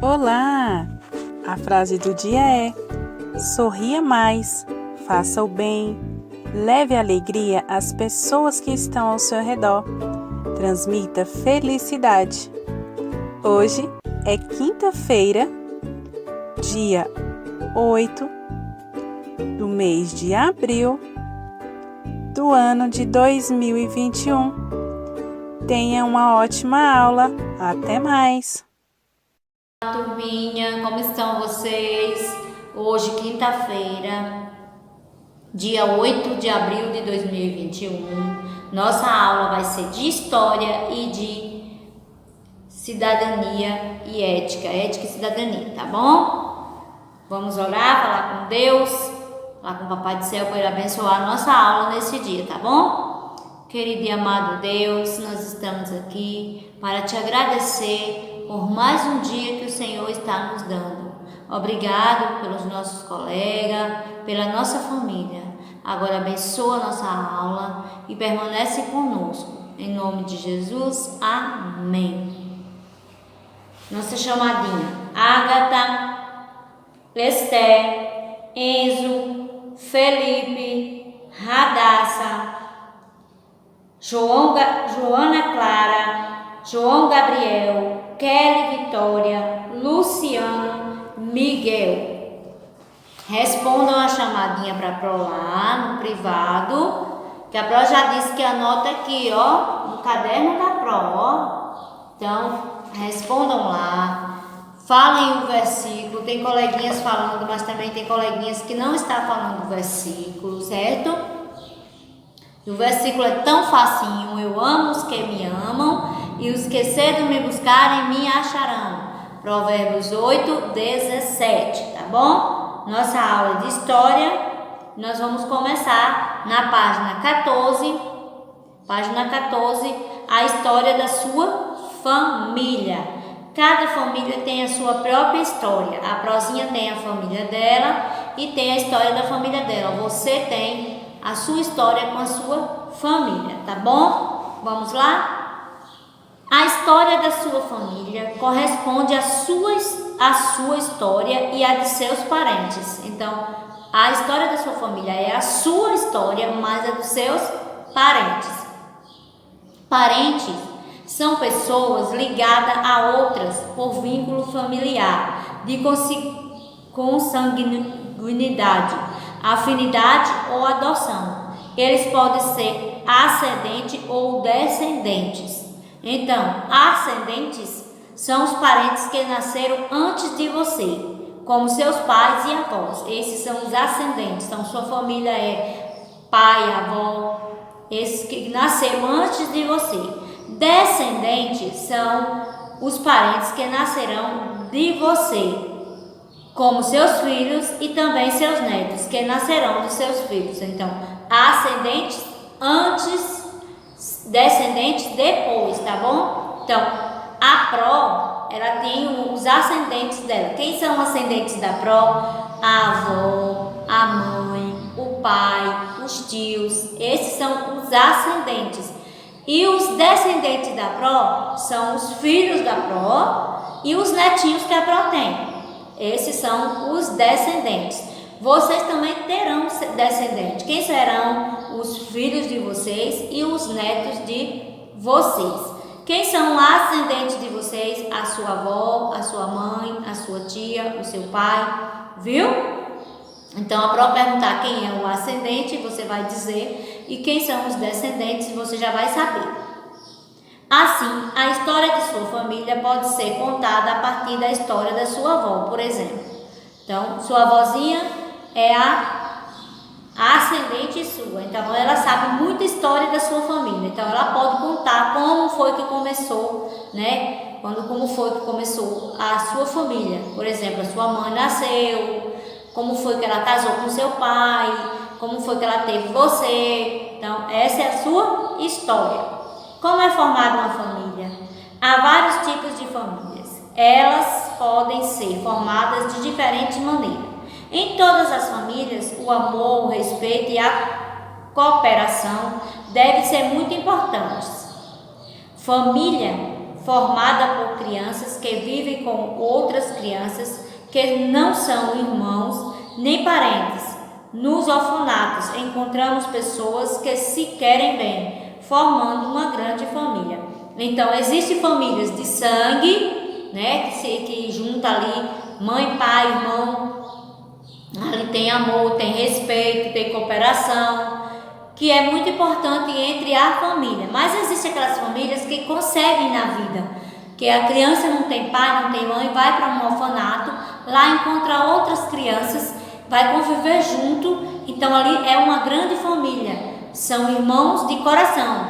Olá! A frase do dia é: sorria mais, faça o bem, leve alegria às pessoas que estão ao seu redor, transmita felicidade. Hoje é quinta-feira, dia 8 do mês de abril do ano de 2021. Tenha uma ótima aula. Até mais! Turminha, como estão vocês? Hoje, quinta-feira, dia 8 de abril de 2021, nossa aula vai ser de História e de Cidadania e Ética, Ética e Cidadania, tá bom? Vamos orar, falar com Deus, falar com o Papai do Céu para ele abençoar a nossa aula nesse dia, tá bom? Querido e amado Deus, nós estamos aqui para te agradecer por mais um dia que o Senhor está nos dando. Obrigado pelos nossos colegas, pela nossa família. Agora abençoa a nossa aula e permanece conosco. Em nome de Jesus, amém. Nossa chamadinha: Ágata, Esther, Enzo, Felipe, Radassa, Joana Clara, João Gabriel, Kelly Vitória, Luciano, Miguel. Respondam a chamadinha para a Pro lá no privado, que a Pro já disse que anota aqui, ó, no caderno da Pro, ó. Então, respondam lá, falem o versículo. Tem coleguinhas falando, mas também tem coleguinhas que não estão falando o versículo, certo? O versículo é tão facinho: eu amo os que me amam e os que cedo me buscarem me acharão. Provérbios 8, 17, tá bom? Nossa aula de história, nós vamos começar na página 14. Página 14, a história da sua família. Cada família tem a sua própria história. A Prozinha tem a família dela e tem a história da família dela. Você tem a sua história com a sua família, tá bom? Vamos lá? A história da sua família corresponde à sua história e à de seus parentes. Então, a história da sua família é a sua história, mas a dos seus parentes. Parentes são pessoas ligadas a outras por vínculo familiar, de consanguinidade, afinidade ou adoção. Eles podem ser ascendentes ou descendentes. Então, ascendentes são os parentes que nasceram antes de você, como seus pais e avós. Esses são os ascendentes. Então, sua família é pai, avó, esses que nasceram antes de você. Descendentes são os parentes que nascerão de você, como seus filhos e também seus netos, que nascerão dos seus filhos. Então, ascendentes antes, descendentes depois, tá bom? Então, a Pro, ela tem os ascendentes dela. Quem são os ascendentes da Pro? A avó, a mãe, o pai, os tios. Esses são os ascendentes. E os descendentes da Pro são os filhos da Pro e os netinhos que a Pro tem. Esses são os descendentes. Vocês também terão descendentes. Quem serão? Os filhos de vocês e os netos de vocês. Quem são ascendentes de vocês? A sua avó, a sua mãe, a sua tia, o seu pai. Viu? Então, para perguntar quem é o ascendente, você vai dizer. E quem são os descendentes, você já vai saber. Assim, a história de sua família pode ser contada a partir da história da sua avó, por exemplo. Então, sua avózinha é a ascendente sua. Então, ela sabe muita história da sua família. Então, ela pode contar como foi que começou, né? Como foi que começou a sua família. Por exemplo, a sua mãe nasceu, como foi que ela casou com seu pai, como foi que ela teve você. Então, essa é a sua história. Como é formada uma família? Há vários tipos de famílias. Elas podem ser formadas de diferentes maneiras. Em todas as famílias, o amor, o respeito e a cooperação devem ser muito importantes. Família formada por crianças que vivem com outras crianças que não são irmãos nem parentes. Nos orfanatos encontramos pessoas que se querem bem, formando uma grande família. Então, existem famílias de sangue, né, que junta ali mãe, pai, irmão. Ali tem amor, tem respeito, tem cooperação, que é muito importante entre a família. Mas existem aquelas famílias que conseguem na vida, que a criança não tem pai, não tem mãe, vai para um orfanato, lá encontra outras crianças, vai conviver junto. Então ali é uma grande família, são irmãos de coração,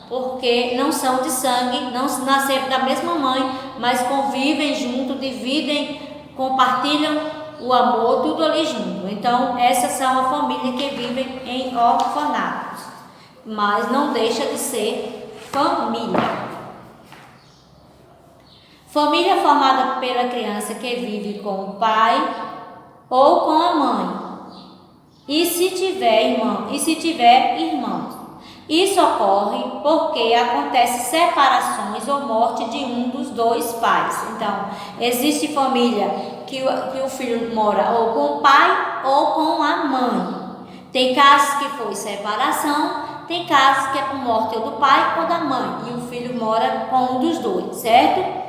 porque não são de sangue, não nasceram da mesma mãe, mas convivem junto, dividem, compartilham o amor, tudo ali junto. Então essas são a família que vivem em orfanatos, mas não deixa de ser família. Família formada pela criança que vive com o pai ou com a mãe, e se tiver irmãos. Isso ocorre porque acontece separações ou morte de um dos dois pais. Então, existe família que o filho mora ou com o pai ou com a mãe. Tem casos que foi separação, tem casos que é por morte ou do pai ou da mãe, e o filho mora com um dos dois, certo?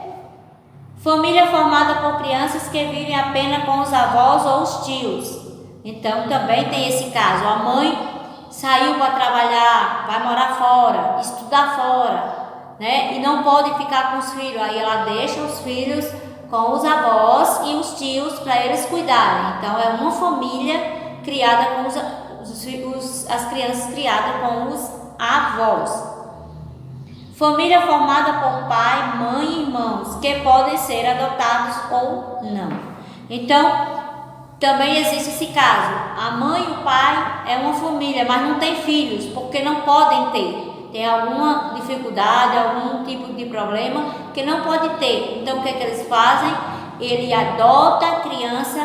Família formada por crianças que vivem apenas com os avós ou os tios. Então também tem esse caso, a mãe saiu para trabalhar, vai morar fora, estudar fora, né? E não pode ficar com os filhos, aí ela deixa os filhos com os avós e os tios para eles cuidarem. Então é uma família criada com as crianças criadas com os avós. Família formada por pai, mãe e irmãos, que podem ser adotados ou não. Então, também existe esse caso. A mãe e o pai é uma família, mas não tem filhos, porque não podem ter. Tem alguma dificuldade, algum tipo de problema que não pode ter. Então, o que eles fazem? Ele adota a criança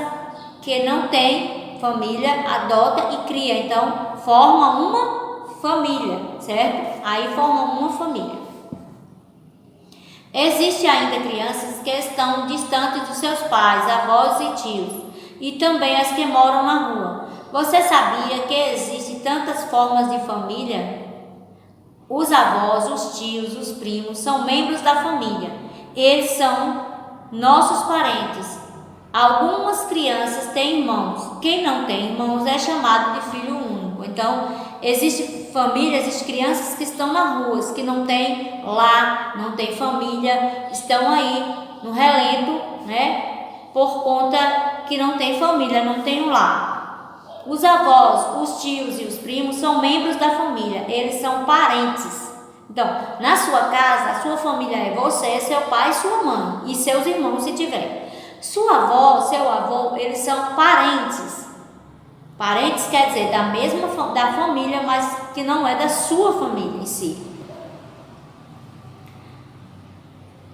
que não tem família, adota e cria. Então, forma uma família, certo? Aí forma uma família. Existem ainda crianças que estão distantes dos seus pais, avós e tios, e também as que moram na rua. Você sabia que existem tantas formas de família? Os avós, os tios, os primos são membros da família. Eles são nossos parentes. Algumas crianças têm irmãos. Quem não tem irmãos é chamado de filho único. Então, existe família, existem crianças que estão na rua, que não têm lar, não têm família, estão aí no relento, né? Por conta que não tem família, não tem um lar. Os avós, os tios e os primos são membros da família, eles são parentes. Então, na sua casa, a sua família é você, seu pai, sua mãe e seus irmãos se tiver. Sua avó, seu avô, eles são parentes. Parentes quer dizer da família, mas que não é da sua família em si.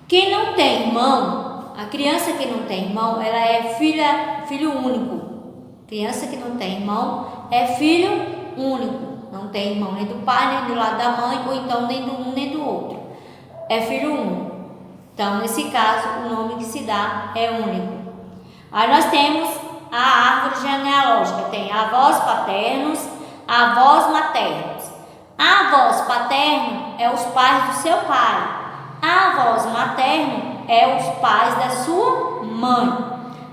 Quem não tem irmão, a criança que não tem irmão, ela é filho único. Criança que não tem irmão é filho único. Não tem irmão nem do pai, nem do lado da mãe, ou então nem do um nem do outro. É filho único. Então, nesse caso, o nome que se dá é único. Aí nós temos a árvore genealógica. Tem avós paternos, avós maternos. Avós paternos é os pais do seu pai. Avós materno é os pais da sua mãe.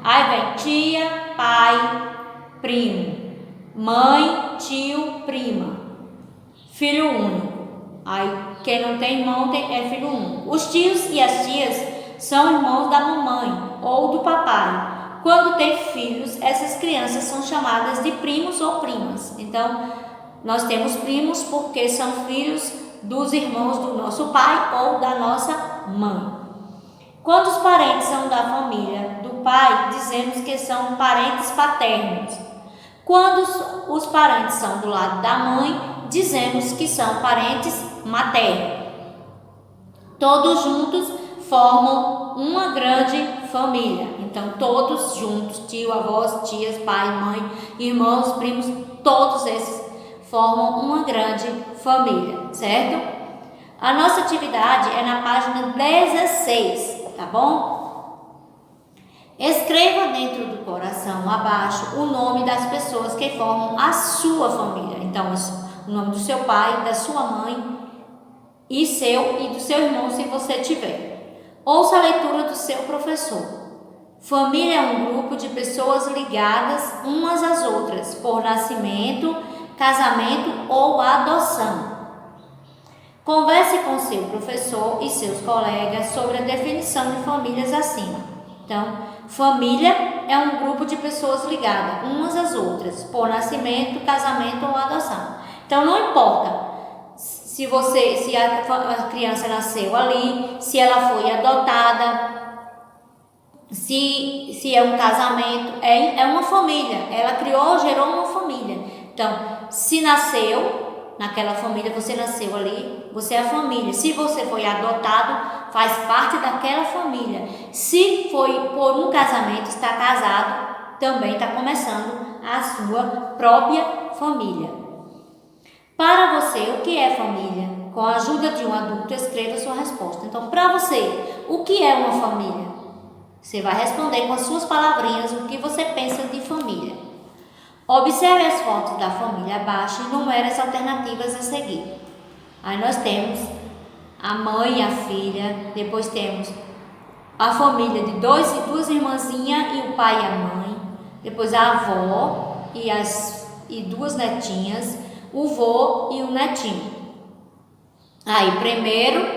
Aí vem tia, pai, primo. Mãe, tio, prima. Filho único. Aí quem não tem irmão é filho único. Os tios e as tias são irmãos da mamãe ou do papai. Quando tem filhos, essas crianças são chamadas de primos ou primas. Então, nós temos primos porque são filhos dos irmãos do nosso pai ou da nossa mãe. Quando os parentes são da família do pai, dizemos que são parentes paternos. Quando os parentes são do lado da mãe, dizemos que são parentes maternos. Todos juntos formam uma grande família. Então, todos juntos, tio, avós, tias, pai, mãe, irmãos, primos, todos esses formam uma grande família, certo? A nossa atividade é na página 16, tá bom? Escreva dentro do coração, abaixo, o nome das pessoas que formam a sua família. Então, o nome do seu pai, da sua mãe e do seu irmão, se você tiver. Ouça a leitura do seu professor. Família é um grupo de pessoas ligadas umas às outras por nascimento, casamento ou adoção. Converse com seu professor e seus colegas sobre a definição de famílias acima. Então, família é um grupo de pessoas ligadas umas às outras por nascimento, casamento ou adoção. Então, não importa se a criança nasceu ali, se ela foi adotada, se é um casamento, é uma família. Ela gerou uma família. Então, se nasceu naquela família, você nasceu ali, você é a família. Se você foi adotado, faz parte daquela família. Se foi por um casamento, está casado, também está começando a sua própria família. Para você, o que é família? Com a ajuda de um adulto, escreva sua resposta. Então, para você, o que é uma família? Você vai responder com as suas palavrinhas o que você pensa de família. Observe as fotos da família abaixo e enumere as alternativas a seguir. Aí nós temos a mãe e a filha, depois temos a família de duas irmãzinhas e o pai e a mãe, depois a avó e duas netinhas, o vô e o netinho. Aí primeiro,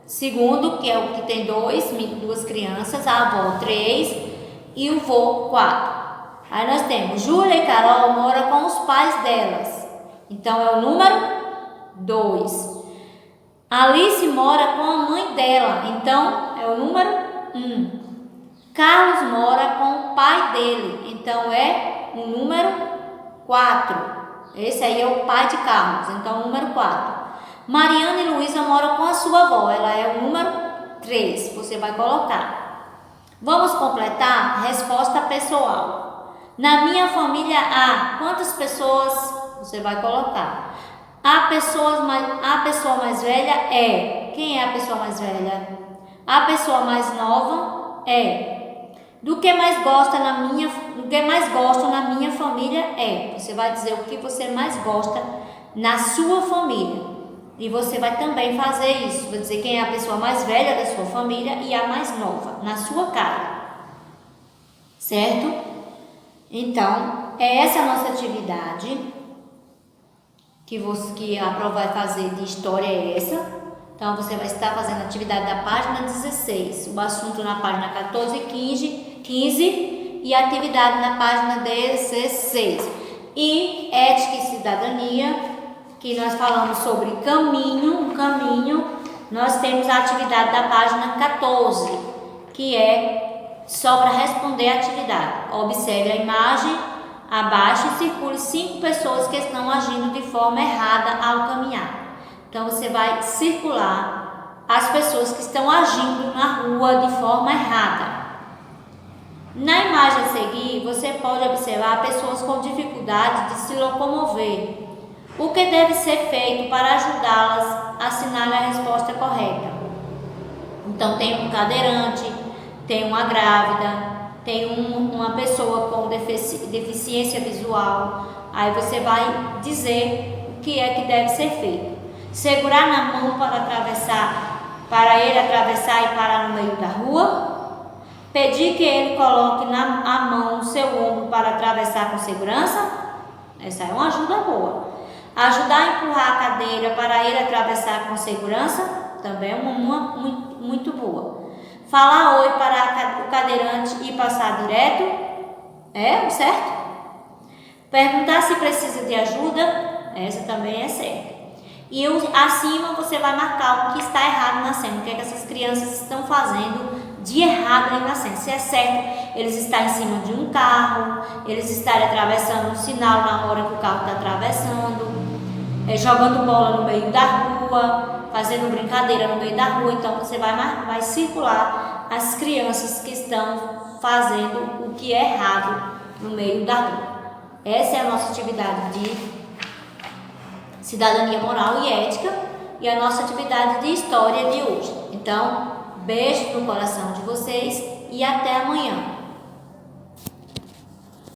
segundo, que é o que tem duas crianças, a avó 3 e o vô 4. Aí nós temos Júlia e Carol moram com os pais delas. Então é o número 2. Alice mora com a mãe dela. Então é o número 1. Carlos mora com o pai dele. Então é o número 4. Esse aí é o pai de Carlos. Então é o número 4. Mariana e Luísa moram com a sua avó. Ela é o número 3. Você vai colocar. Vamos completar? Resposta pessoal. Na minha família há quantas pessoas? Você vai colocar. A pessoa mais velha é. Quem é a pessoa mais velha? A pessoa mais nova é. Do que mais gosto na minha família é. Você vai dizer o que você mais gosta na sua família. E você vai também fazer isso. Vai dizer quem é a pessoa mais velha da sua família e a mais nova na sua casa. Certo? Então, essa é a nossa atividade que a prova vai fazer de história é essa. Então, você vai estar fazendo a atividade da página 16, o assunto na página 14 e 15 e a atividade na página 16. E ética e cidadania, que nós falamos sobre caminho, nós temos a atividade da página 14, que é só para responder a atividade. Observe a imagem abaixo e circule 5 pessoas que estão agindo de forma errada ao caminhar. Então, você vai circular as pessoas que estão agindo na rua de forma errada. Na imagem a seguir, você pode observar pessoas com dificuldade de se locomover. O que deve ser feito para ajudá-las a assinar a resposta correta? Então, tem um cadeirante, tem uma grávida, tem uma pessoa com deficiência visual. Aí você vai dizer o que é que deve ser feito. Segurar na mão para ele atravessar e parar no meio da rua. Pedir que ele coloque a mão no seu ombro para atravessar com segurança. Essa é uma ajuda boa. Ajudar a empurrar a cadeira para ele atravessar com segurança. Também é uma muito boa. Falar oi para o cadeirante e passar direto. É certo? Perguntar se precisa de ajuda. Essa também é certa. E acima você vai marcar o que está errado na cena. O que é que essas crianças estão fazendo de errado aí na cena. Se é certo eles estarem em cima de um carro, eles estarem atravessando um sinal na hora que o carro está atravessando, jogando bola no meio da rua, fazendo brincadeira no meio da rua. Então você vai circular as crianças que estão fazendo o que é errado no meio da rua. Essa é a nossa atividade de cidadania moral e ética. e a nossa atividade de história de hoje. Então, beijo no coração de vocês e até amanhã.